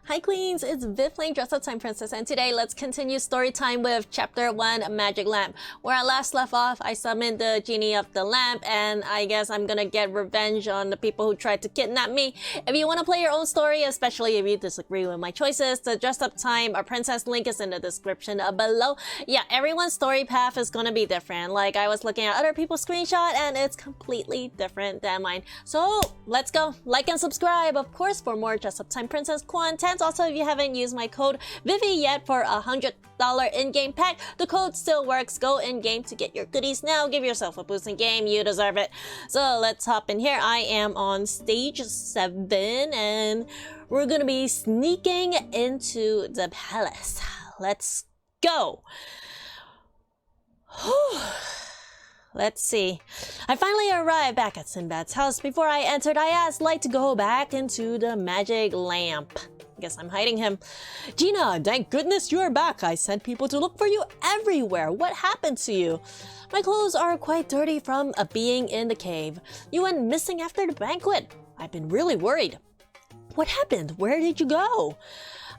Hi Queens, it's Viv playing Dress Up Time Princess, and today let's continue story time with Chapter 1 Magic Lamp. Where I last left off, I summoned the genie of the lamp, and I guess I'm gonna get revenge on the people who tried to kidnap me. If you want to play your own story, especially if you disagree with my choices, the Dress Up Time or Princess link is in the description below. Yeah, everyone's story path is gonna be different. Like, I was looking at other people's screenshot, and it's completely different than mine. So, let's go. Like and subscribe, of course, for more Dress Up Time Princess content. Also, if you haven't used my code Vivi yet for a $100 in-game pack, the code still works. Go in-game to get your goodies now. Give yourself a boost in game. You deserve it. So let's hop in here. I am on stage 7 and we're gonna be sneaking into the palace. Let's go. Let's see. I finally arrived back at Sinbad's house. Before I entered, I asked Light to go back into the magic lamp. Guess I'm hiding him. Gina, thank goodness you're back. I sent people to look for you everywhere. What happened to you? My clothes are quite dirty from being in the cave. You went missing after the banquet. I've been really worried. What happened? Where did you go?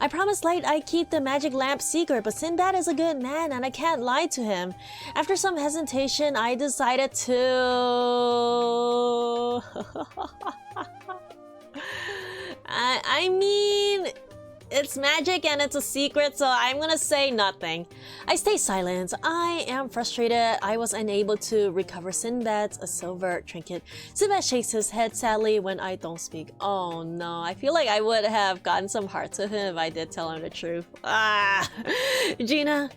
I promised Light I'd keep the magic lamp secret, but Sinbad is a good man and I can't lie to him. After some hesitation, I decided to... I mean, it's magic and it's a secret, so I'm gonna say nothing. I stay silent. I am frustrated. I was unable to recover Sinbad's silver trinket. Sinbad shakes his head sadly when I don't speak. Oh no, I feel like I would have gotten some heart to him if I did tell him the truth. Gina,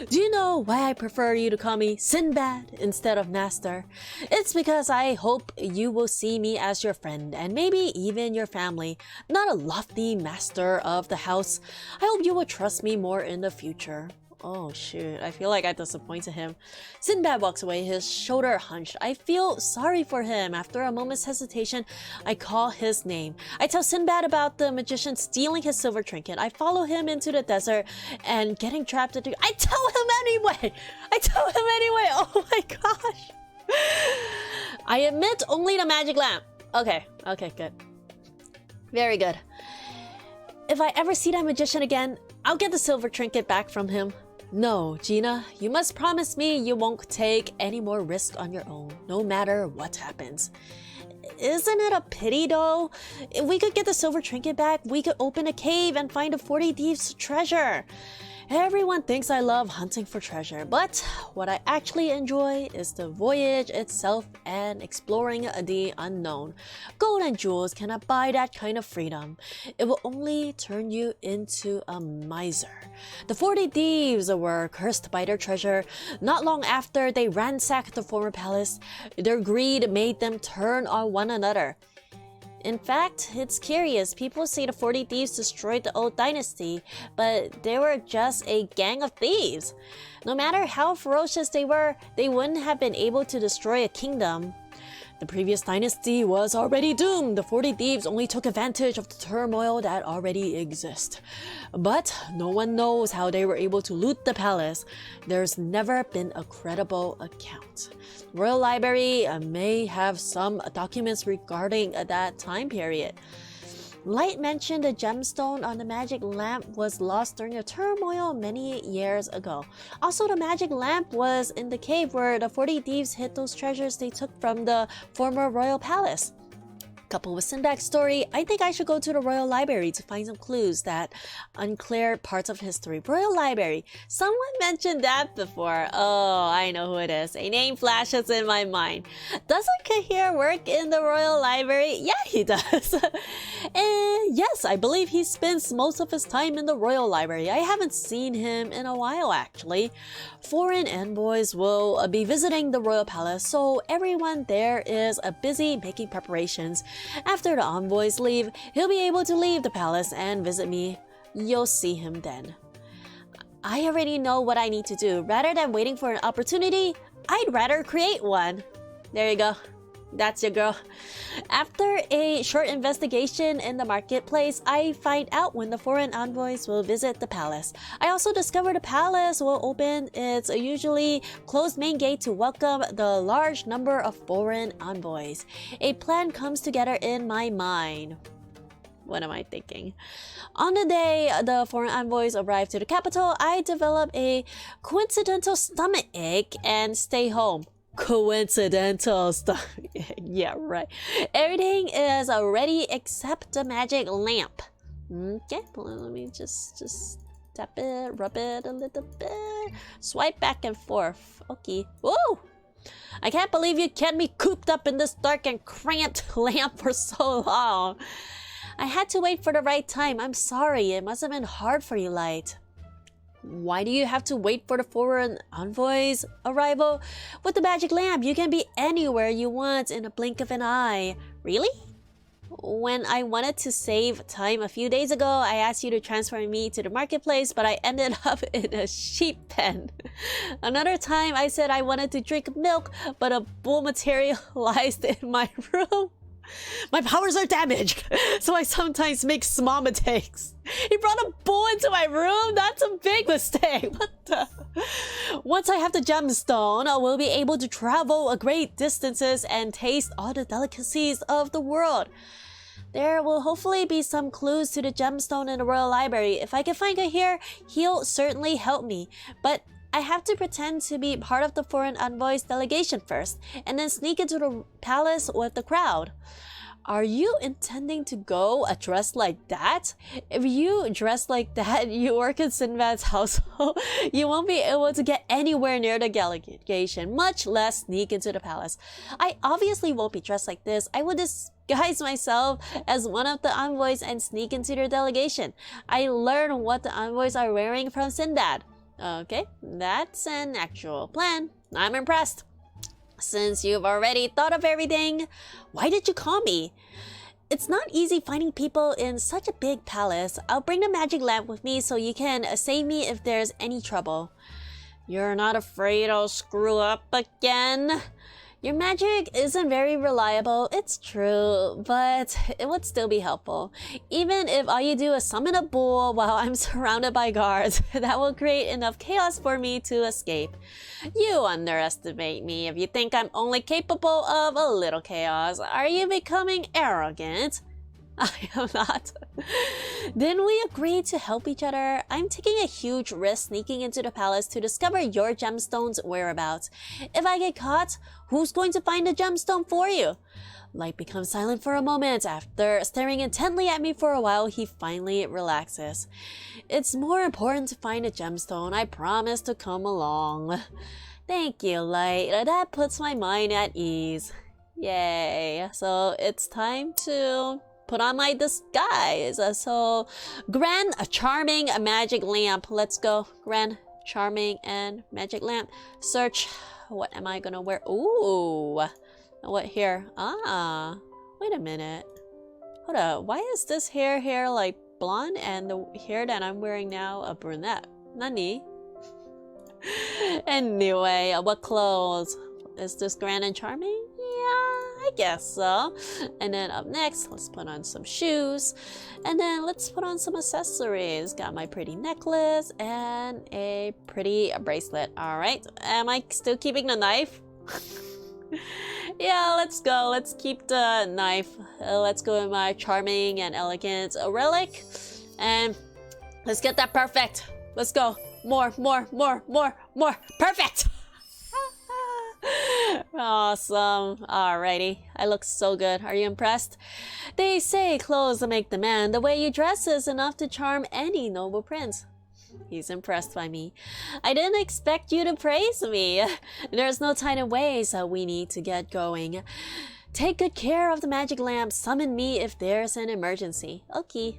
do you know why I prefer you to call me Sinbad instead of Master? It's because I hope you will see me as your friend and maybe even your family, not a lofty master of the house. I hope you will trust me more in the future. Oh shoot, I feel like I disappointed him. Sinbad walks away, his shoulder hunched. I feel sorry for him. After a moment's hesitation, I call his name. I tell Sinbad about the magician stealing his silver trinket. I follow him into the desert and getting trapped into... I tell him anyway! Oh my gosh! I admit only the magic lamp. Okay, good. Very good. If I ever see that magician again, I'll get the silver trinket back from him. No, Gina, you must promise me you won't take any more risk on your own, no matter what happens. Isn't it a pity though? If we could get the silver trinket back, we could open a cave and find the 40 Thieves' treasure. Everyone thinks I love hunting for treasure, but what I actually enjoy is the voyage itself and exploring the unknown. Gold and jewels cannot buy that kind of freedom. It will only turn you into a miser. The 40 Thieves were cursed by their treasure. Not long after they ransacked the former palace, their greed made them turn on one another. In fact, it's curious. People say the 40 Thieves destroyed the old dynasty, but they were just a gang of thieves. No matter how ferocious they were, they wouldn't have been able to destroy a kingdom. The previous dynasty was already doomed. The 40 Thieves only took advantage of the turmoil that already exists. But no one knows how they were able to loot the palace. There's never been a credible account. The Royal Library may have some documents regarding that time period. Light mentioned a gemstone on the magic lamp was lost during a turmoil many years ago. Also, the magic lamp was in the cave where the 40 Thieves hid those treasures they took from the former royal palace. Coupled with Sinbad's story, I think I should go to the Royal Library to find some clues that unclear parts of history. Royal Library. Someone mentioned that before. Oh, I know who it is. A name flashes in my mind. Doesn't Kahir work in the Royal Library? Yeah, he does. And yes, I believe he spends most of his time in the Royal Library. I haven't seen him in a while, actually. Foreign envoys will be visiting the Royal Palace, so everyone there is busy making preparations. After the envoys leave, he'll be able to leave the palace and visit me. You'll see him then. I already know what I need to do. Rather than waiting for an opportunity, I'd rather create one. There you go. That's your girl. After a short investigation in the marketplace, I find out when the foreign envoys will visit the palace. I also discover the palace will open its usually closed main gate to welcome the large number of foreign envoys. A plan comes together in my mind. What am I thinking? On the day the foreign envoys arrived to the capital, I developed a coincidental stomachache and stay home. Coincidental stuff. Yeah, right. Everything is ready except the magic lamp. Okay, let me just tap it, rub it a little bit, swipe back and forth. Okay. Whoa! I can't believe you kept me cooped up in this dark and cramped lamp for so long. I had to wait for the right time. I'm sorry. It must have been hard for you, Light. Why do you have to wait for the foreign envoy's arrival? With the magic lamp, you can be anywhere you want in a blink of an eye. Really? When I wanted to save time a few days ago, I asked you to transfer me to the marketplace, but I ended up in a sheep pen. Another time, I said I wanted to drink milk, but a bull materialized in my room. My powers are damaged, so I sometimes make small mistakes. He brought a bull into my room? That's a big mistake. What the? Once I have the gemstone, I will be able to travel great distances and taste all the delicacies of the world. There will hopefully be some clues to the gemstone in the Royal Library. If I can find it here, he'll certainly help me. But I have to pretend to be part of the foreign envoy's delegation first, and then sneak into the palace with the crowd. Are you intending to go dressed like that? If you dress like that, you work in Sinbad's household, you won't be able to get anywhere near the delegation, much less sneak into the palace. I obviously won't be dressed like this. I will disguise myself as one of the envoys and sneak into their delegation. I learned what the envoys are wearing from Sinbad. Okay, that's an actual plan. I'm impressed. Since you've already thought of everything, why did you call me? It's not easy finding people in such a big palace. I'll bring the magic lamp with me so you can save me if there's any trouble. You're not afraid I'll screw up again? Your magic isn't very reliable, it's true, but it would still be helpful. Even if all you do is summon a bull while I'm surrounded by guards, that will create enough chaos for me to escape. You underestimate me if you think I'm only capable of a little chaos. Are you becoming arrogant? I am not. Didn't we agree to help each other? I'm taking a huge risk sneaking into the palace to discover your gemstone's whereabouts. If I get caught, who's going to find the gemstone for you? Light becomes silent for a moment. After staring intently at me for a while, he finally relaxes. It's more important to find a gemstone. I promise to come along. Thank you, Light. That puts my mind at ease. Yay. So it's time to put on my disguise. So, grand, charming, magic lamp. Let's go. Grand, charming, and magic lamp. Search. What am I gonna wear? Ooh. What here? Ah. Wait a minute. Hold up. Why is this hair like blonde and the hair that I'm wearing now a brunette? Nani? Anyway, what clothes? Is this grand and charming? Yeah, I guess so. And then up next, let's put on some shoes. And then let's put on some accessories. Got my pretty necklace and a pretty bracelet. All right. Am I still keeping the knife? Yeah, let's go. Let's keep the knife. Let's go with my charming and elegant relic. And let's get that perfect. Let's go. More. Perfect! Awesome. Alrighty. I look so good. Are you impressed? They say clothes make the man. The way you dress is enough to charm any noble prince. He's impressed by me. I didn't expect you to praise me. There's no time to waste, so we need to get going. Take good care of the magic lamp. Summon me if there's an emergency. Okay.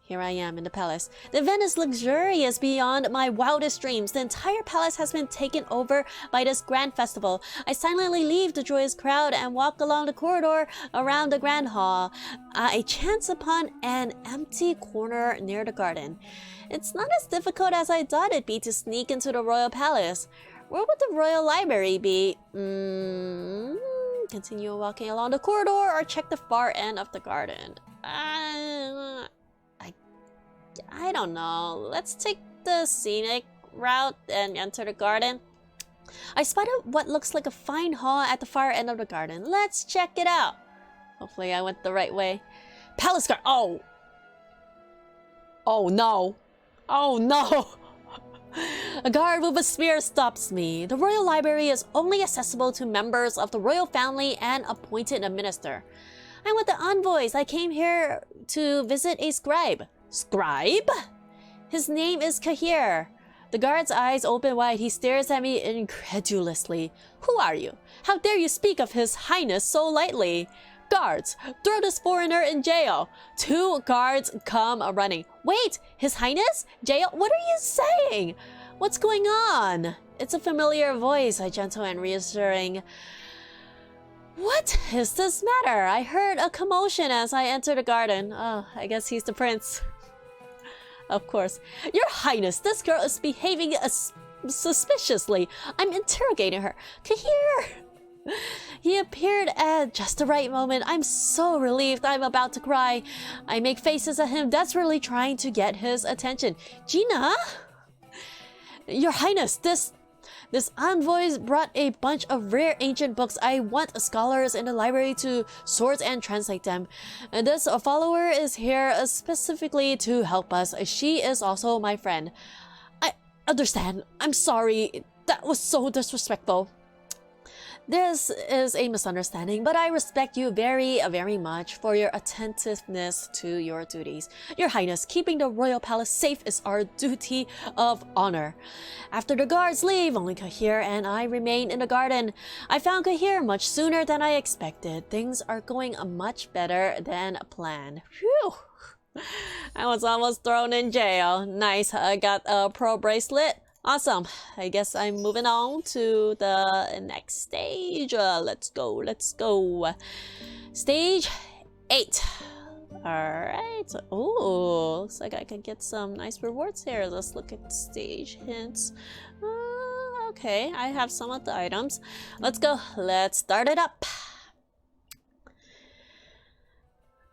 Here I am in the palace. The event is luxurious beyond my wildest dreams. The entire palace has been taken over by this grand festival. I silently leave the joyous crowd and walk along the corridor around the grand hall. I chance upon an empty corner near the garden. It's not as difficult as I thought it'd be to sneak into the royal palace. Where would the royal library be? Continue walking along the corridor or check the far end of the garden. I don't know. Let's take the scenic route and enter the garden. I spotted what looks like a fine hall at the far end of the garden. Let's check it out. Hopefully I went the right way. palace guard. Oh. Oh no. Oh no. A guard with a spear stops me. The royal library is only accessible to members of the royal family and appointed minister. I'm with the envoys. I came here to visit a scribe. Scribe? His name is Kahir. The guard's eyes open wide. He stares at me incredulously. Who are you? How dare you speak of His Highness so lightly? Guards, throw this foreigner in jail. 2 guards come running. Wait, His Highness? Jail? What are you saying? What's going on? It's a familiar voice, gentle and reassuring. What is this matter? I heard a commotion as I entered the garden. Oh, I guess he's the prince. Of course. Your Highness, this girl is behaving suspiciously. I'm interrogating her. Kahir! He appeared at just the right moment. I'm so relieved. I'm about to cry. I make faces at him, desperately trying to get his attention. Gina? Your Highness, this envoy brought a bunch of rare ancient books. I want scholars in the library to sort and translate them. And this follower is here specifically to help us. She is also my friend. I understand. I'm sorry. That was so disrespectful. This is a misunderstanding, but I respect you very, very much for your attentiveness to your duties. Your Highness, keeping the royal palace safe is our duty of honor. After the guards leave, only Kahir and I remain in the garden. I found Kahir much sooner than I expected. Things are going much better than planned. Phew! I was almost thrown in jail. Nice, I got a pro bracelet. Awesome. I guess I'm moving on to the next stage. Let's go. Stage 8. Alright. Oh, looks like I can get some nice rewards here. Let's look at the stage hints. Okay, I have some of the items. Let's go. Let's start it up.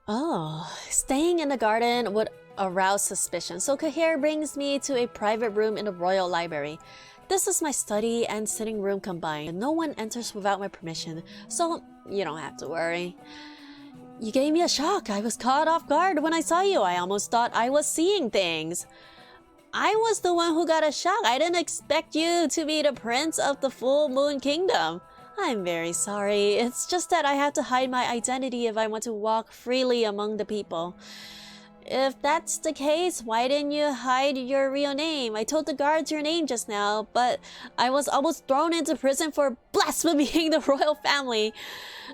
Oh, staying in the garden would arouse suspicion, so Kahir brings me to a private room in the royal library. This is my study and sitting room combined. No one enters without my permission, so you don't have to worry. You gave me a shock. I was caught off guard when I saw you. I almost thought I was seeing things. I was the one who got a shock. I didn't expect you to be the prince of the full moon kingdom. I'm very sorry. It's just that I have to hide my identity if I want to walk freely among the people. If that's the case, why didn't you hide your real name? I told the guards your name just now, but I was almost thrown into prison for blaspheming the royal family.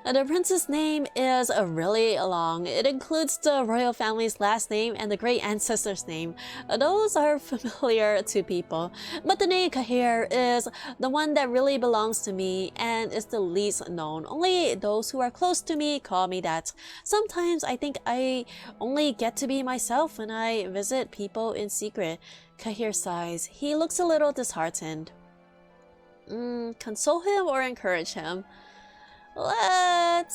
The prince's name is really long. It includes the royal family's last name and the great ancestor's name. Those are familiar to people, but the name Kahir is the one that really belongs to me and is the least known. Only those who are close to me call me that. Sometimes I think I only get to be myself when I visit people in secret. Kahir sighs. He looks a little disheartened. Console him or encourage him? Why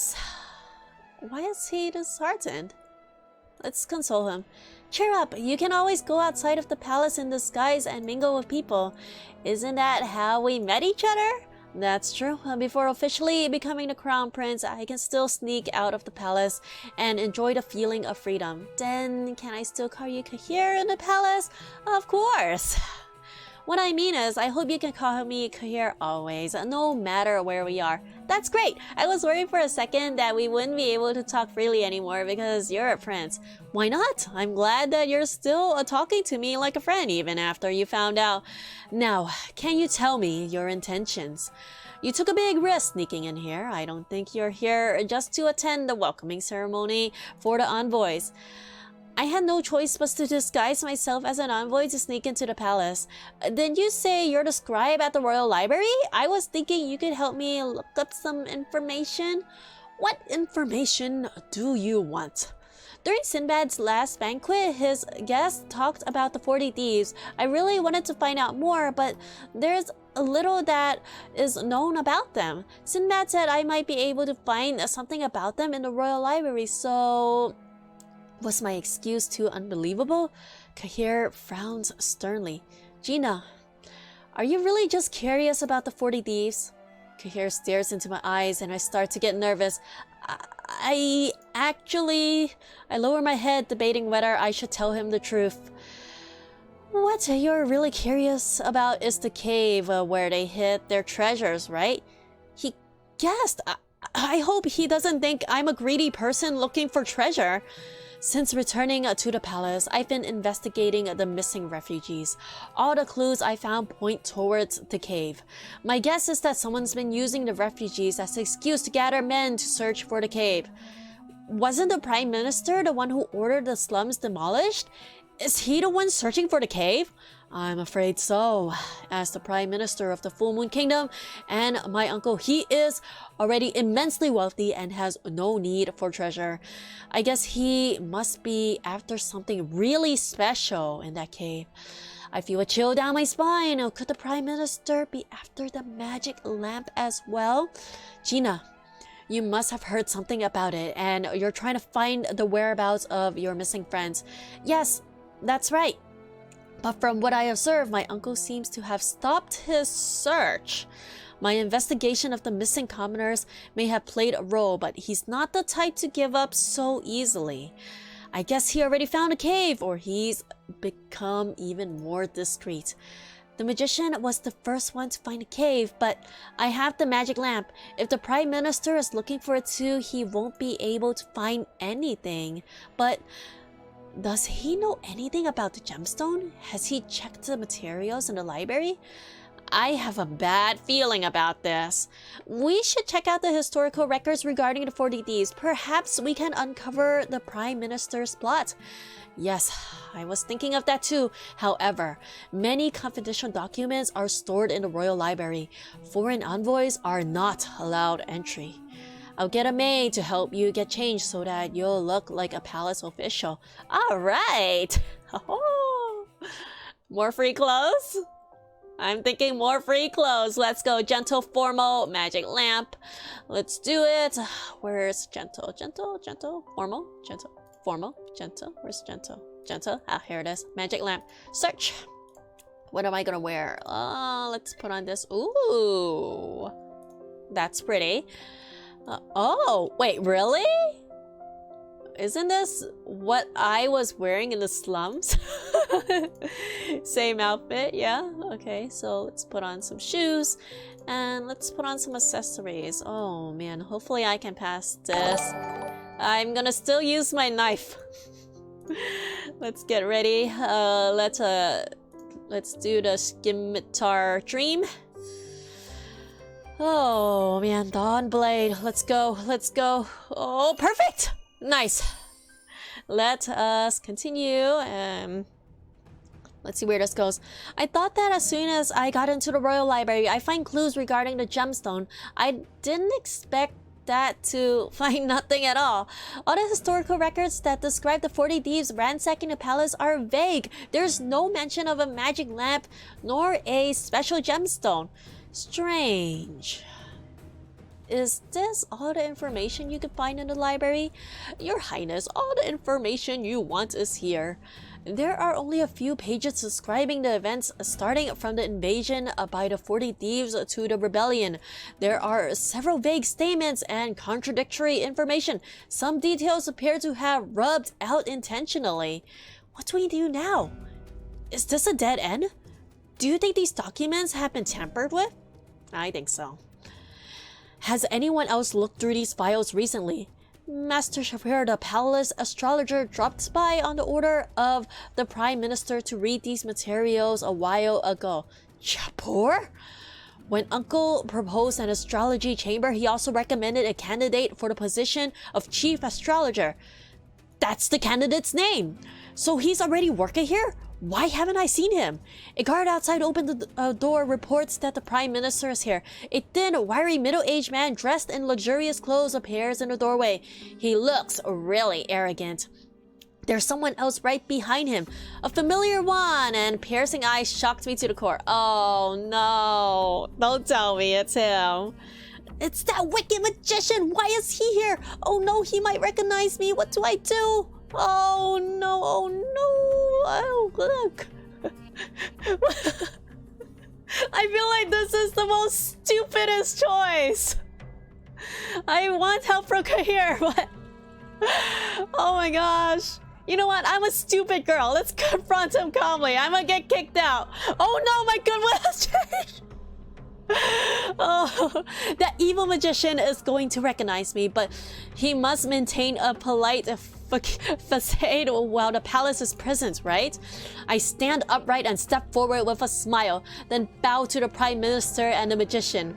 is he disheartened? Let's console him. Cheer up, you can always go outside of the palace in disguise and mingle with people. Isn't that how we met each other? That's true. Before officially becoming the crown prince, I can still sneak out of the palace and enjoy the feeling of freedom. Then, can I still call you Kahir in the palace? Of course. What I mean is, I hope you can call me Kahir always, no matter where we are. That's great! I was worried for a second that we wouldn't be able to talk freely anymore because you're a prince. Why not? I'm glad that you're still talking to me like a friend even after you found out. Now, can you tell me your intentions? You took a big risk sneaking in here. I don't think you're here just to attend the welcoming ceremony for the envoys. I had no choice but to disguise myself as an envoy to sneak into the palace. Did you say you're the scribe at the royal library? I was thinking you could help me look up some information. What information do you want? During Sinbad's last banquet, his guests talked about the 40 Thieves. I really wanted to find out more, but there's a little that is known about them. Sinbad said I might be able to find something about them in the royal library, so... Was my excuse too unbelievable? Kahir frowns sternly. Gina, are you really just curious about the 40 Thieves? Kahir stares into my eyes and I start to get nervous. I lower my head, debating whether I should tell him the truth. What you're really curious about is the cave where they hid their treasures, right? He guessed. I hope he doesn't think I'm a greedy person looking for treasure. Since returning to the palace, I've been investigating the missing refugees. All the clues I found point towards the cave. My guess is that someone's been using the refugees as an excuse to gather men to search for the cave. Wasn't the Prime Minister the one who ordered the slums demolished? Is he the one searching for the cave? I'm afraid so. As the Prime Minister of the Full Moon Kingdom and my uncle, he is already immensely wealthy and has no need for treasure. I guess he must be after something really special in that cave. I feel a chill down my spine. Could the Prime Minister be after the magic lamp as well? Gina, you must have heard something about it and you're trying to find the whereabouts of your missing friends. Yes, that's right. But from what I observed, my uncle seems to have stopped his search. My investigation of the missing commoners may have played a role, but he's not the type to give up so easily. I guess he already found a cave, or he's become even more discreet. The magician was the first one to find a cave, but I have the magic lamp. If the Prime Minister is looking for it too, he won't be able to find anything. But does he know anything about the gemstone? Has he checked the materials in the library? I have a bad feeling about this. We should check out the historical records regarding the 40 Thieves. Perhaps we can uncover the Prime Minister's plot. Yes, I was thinking of that too. However, many confidential documents are stored in the Royal Library. Foreign envoys are not allowed entry. I'll get a maid to help you get changed so that you'll look like a palace official. All right. More free clothes? I'm thinking more free clothes. Let's go. Gentle, formal, magic lamp. Let's do it. Where's gentle? Gentle, gentle, formal, gentle, formal, gentle. Where's gentle? Gentle. Ah, here it is. Magic lamp. Search. What am I gonna wear? Let's put on this. Ooh. That's pretty. Oh, wait, really? Isn't this what I was wearing in the slums? Same outfit, yeah. Okay, so let's put on some shoes and let's put on some accessories. Oh man, hopefully I can pass this. I'm gonna still use my knife. Let's get ready. Let's do the scimitar dream. Oh man, Dawn Blade. Let's go. Let's go. Oh, perfect. Nice. Let us continue. Let's see where this goes. I thought that as soon as I got into the Royal Library, I find clues regarding the gemstone. I didn't expect that to find nothing at all. All the historical records that describe the 40 Thieves ransacking the palace are vague. There's no mention of a magic lamp nor a special gemstone. Strange. Is this all the information you could find in the library? Your Highness, all the information you want is here. There are only a few pages describing the events starting from the invasion by the 40 Thieves to the rebellion. There are several vague statements and contradictory information. Some details appear to have rubbed out intentionally. What do we do now? Is this a dead end? Do you think these documents have been tampered with? I think so. Has anyone else looked through these files recently? Master Shapir, the palace astrologer, dropped by on the order of the Prime Minister to read these materials a while ago. Shapur? When Uncle proposed an astrology chamber, he also recommended a candidate for the position of Chief Astrologer. That's the candidate's name. So he's already working here? Why haven't I seen him? A guard outside opened the door, reports that the Prime Minister is here. A thin, wiry, middle-aged man dressed in luxurious clothes appears in the doorway. He looks really arrogant. There's someone else right behind him. A familiar one, and piercing eyes shocked me to the core. Oh no, don't tell me it's him. It's that wicked magician. Why is he here? Oh no, he might recognize me. What do I do? Oh no, oh no, oh look. I feel like this is the most stupidest choice. I want help from Kahir, but... Oh my gosh. You know what? I'm a stupid girl. Let's confront him calmly. I'm gonna get kicked out. Oh no, my goodwill has changed. Oh, that evil magician is going to recognize me, but he must maintain a polite facade while the palace is present, right? I stand upright and step forward with a smile, then bow to the Prime Minister and the magician.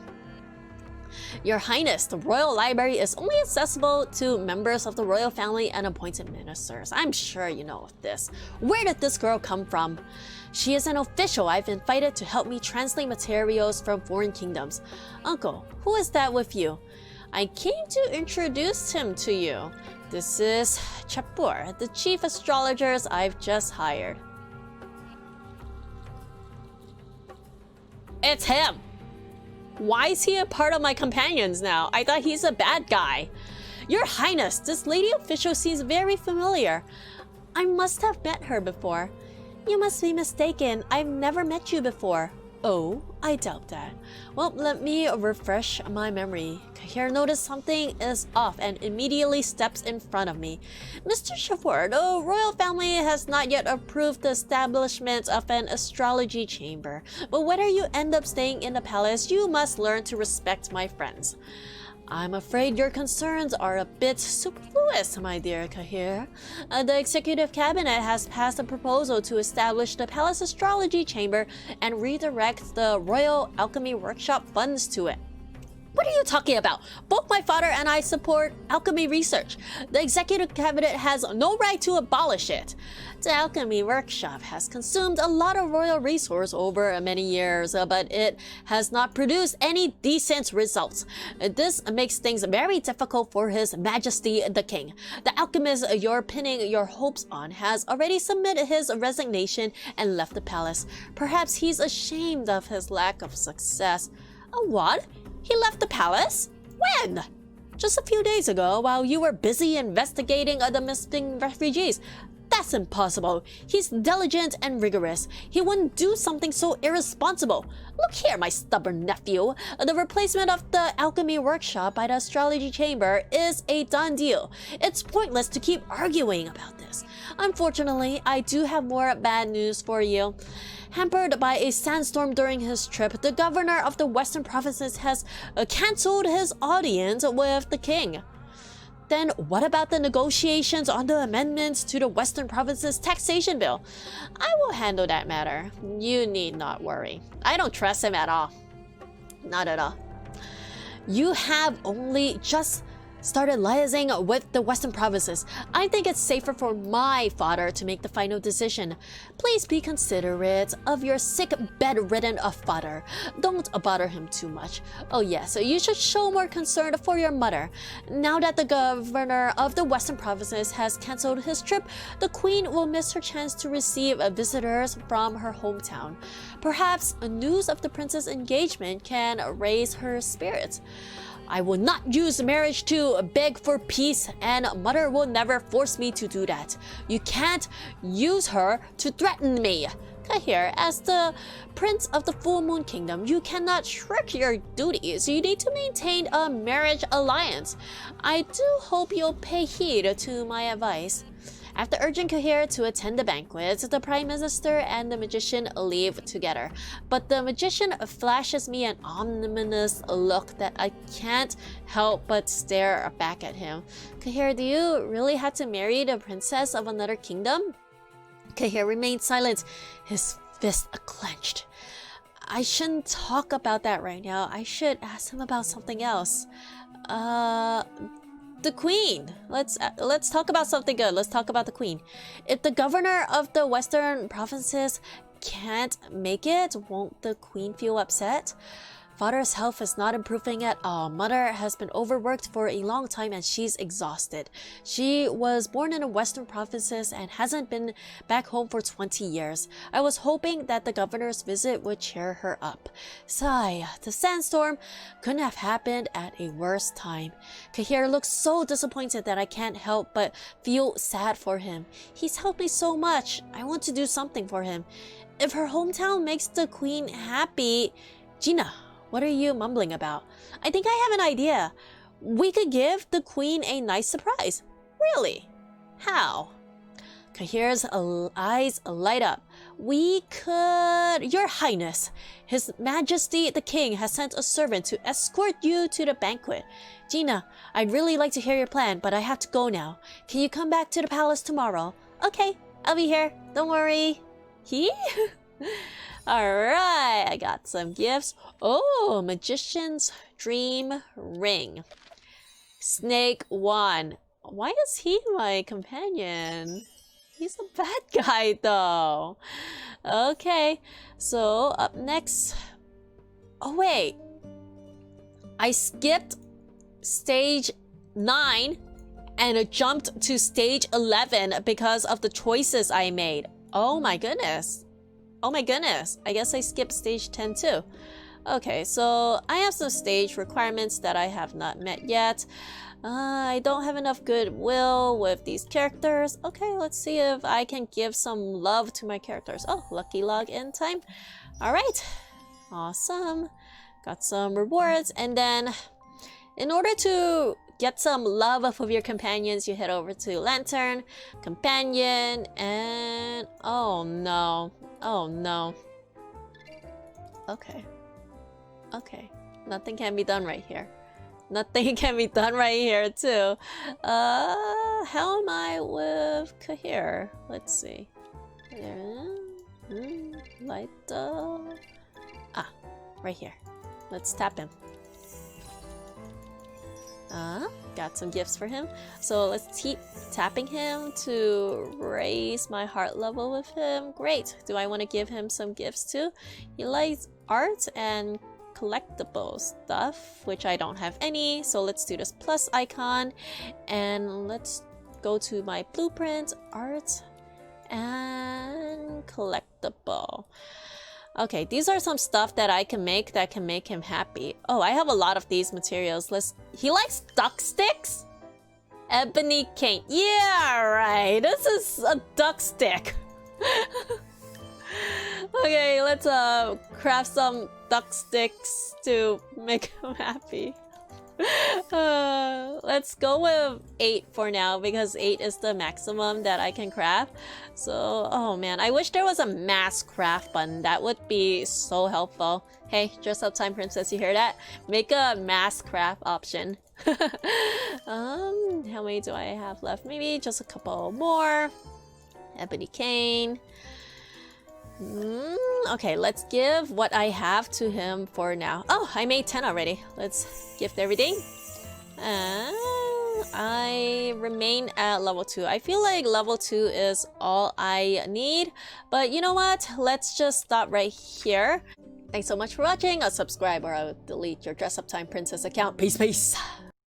Your Highness, the Royal Library is only accessible to members of the royal family and appointed ministers. I'm sure you know of this. Where did this girl come from? She is an official I've invited to help me translate materials from foreign kingdoms. Uncle, who is that with you? I came to introduce him to you. This is Chapur, the chief astrologers I've just hired. It's him! Why is he a part of my companions now? I thought he's a bad guy. Your Highness, this lady official seems very familiar. I must have met her before. You must be mistaken. I've never met you before. Oh, I doubt that. Well, let me refresh my memory. Kahir noticed something is off and immediately steps in front of me. Mr. Chapur, the royal family has not yet approved the establishment of an astrology chamber. But whether you end up staying in the palace, you must learn to respect my friends. I'm afraid your concerns are a bit superfluous, my dear Kahir. The executive cabinet has passed a proposal to establish the palace astrology chamber and redirect the royal alchemy workshop funds to it. What are you talking about? Both my father and I support alchemy research. The executive cabinet has no right to abolish it. The alchemy workshop has consumed a lot of royal resource over many years, but it has not produced any decent results. This makes things very difficult for His Majesty the King. The alchemist you're pinning your hopes on has already submitted his resignation and left the palace. Perhaps he's ashamed of his lack of success. What? He left the palace? When? Just a few days ago, while you were busy investigating the missing refugees. That's impossible. He's diligent and rigorous. He wouldn't do something so irresponsible. Look here, my stubborn nephew. The replacement of the alchemy workshop by the astrology chamber is a done deal. It's pointless to keep arguing about this. Unfortunately, I do have more bad news for you. Hampered by a sandstorm during his trip, the governor of the Western provinces has cancelled his audience with the king. Then what about the negotiations on the amendments to the Western provinces taxation bill? I will handle that matter. You need not worry. I don't trust him at all. Not at all. You have only just started liaising with the Western provinces. I think it's safer for my father to make the final decision. Please be considerate of your sick, bedridden father. Don't bother him too much. Oh yes, you should show more concern for your mother. Now that the governor of the Western provinces has cancelled his trip, the queen will miss her chance to receive visitors from her hometown. Perhaps news of the prince's engagement can raise her spirits. I will not use marriage to beg for peace, and mother will never force me to do that. You can't use her to threaten me. Kahir, as the prince of the Full Moon Kingdom, you cannot shirk your duties. You need to maintain a marriage alliance. I do hope you'll pay heed to my advice. After urging Kahir to attend the banquet, the Prime Minister and the magician leave together. But the magician flashes me an ominous look that I can't help but stare back at him. Kahir, do you really have to marry the princess of another kingdom? Kahir remained silent, his fist clenched. I shouldn't talk about that right now. I should ask him about something else. The queen. Let's talk about something good. Let's talk about the queen. If the governor of the Western provinces can't make it, won't the queen feel upset? Father's health is not improving at all. Mother has been overworked for a long time and she's exhausted. She was born in the Western provinces and hasn't been back home for 20 years. I was hoping that the governor's visit would cheer her up. Sigh, the sandstorm couldn't have happened at a worse time. Kahir looks so disappointed that I can't help but feel sad for him. He's helped me so much. I want to do something for him. If her hometown makes the queen happy... Gina, what are you mumbling about? I think I have an idea. We could give the queen a nice surprise. Really? How? Kahir's eyes light up. We could... Your Highness, His Majesty the King has sent a servant to escort you to the banquet. Gina, I'd really like to hear your plan, but I have to go now. Can you come back to the palace tomorrow? Okay, I'll be here. Don't worry. He? Alright, I got some gifts. Oh, Magician's Dream Ring. Snake 1. Why is he my companion? He's a bad guy though. Okay, so up next. Oh wait. I skipped stage 9 and it jumped to stage 11 because of the choices I made. Oh my goodness. Oh my goodness. I guess I skipped stage 10 too. Okay, so I have some stage requirements that I have not met yet. I don't have enough goodwill with these characters. Okay, let's see if I can give some love to my characters. Oh, lucky login time. Alright, awesome. Got some rewards, and then in order to get some love of your companions, you head over to Lantern, Companion, and... oh no. Oh no. Okay. Okay. Nothing can be done right here. Nothing can be done right here too. How am I with Kahir? Let's see. Light right here. Let's tap him. Got some gifts for him. So let's keep tapping him to raise my heart level with him. Great. Do I want to give him some gifts too? He likes art and collectible stuff, which I don't have any, so let's do this plus icon, and let's go to my blueprint, art, and collectible. Okay, these are some stuff that I can make that can make him happy. Oh, I have a lot of these materials. He likes duck sticks? Ebony cane. Yeah, right. This is a duck stick. Okay, let's craft some duck sticks to make him happy. Let's go with 8 for now because 8 is the maximum that I can craft. So, oh man, I wish there was a mass craft button. That would be so helpful. Hey, Dress Up Time Princess, you hear that? Make a mass craft option. How many do I have left? Maybe just a couple more. Ebony cane. Okay, let's give what I have to him for now. Oh, I made 10 already. Let's gift everything. I remain at level 2. I feel like level 2 is all I need. But you know what? Let's just stop right here. Thanks so much for watching. I'll subscribe or I'll delete your Dress Up Time Princess account. Peace, peace.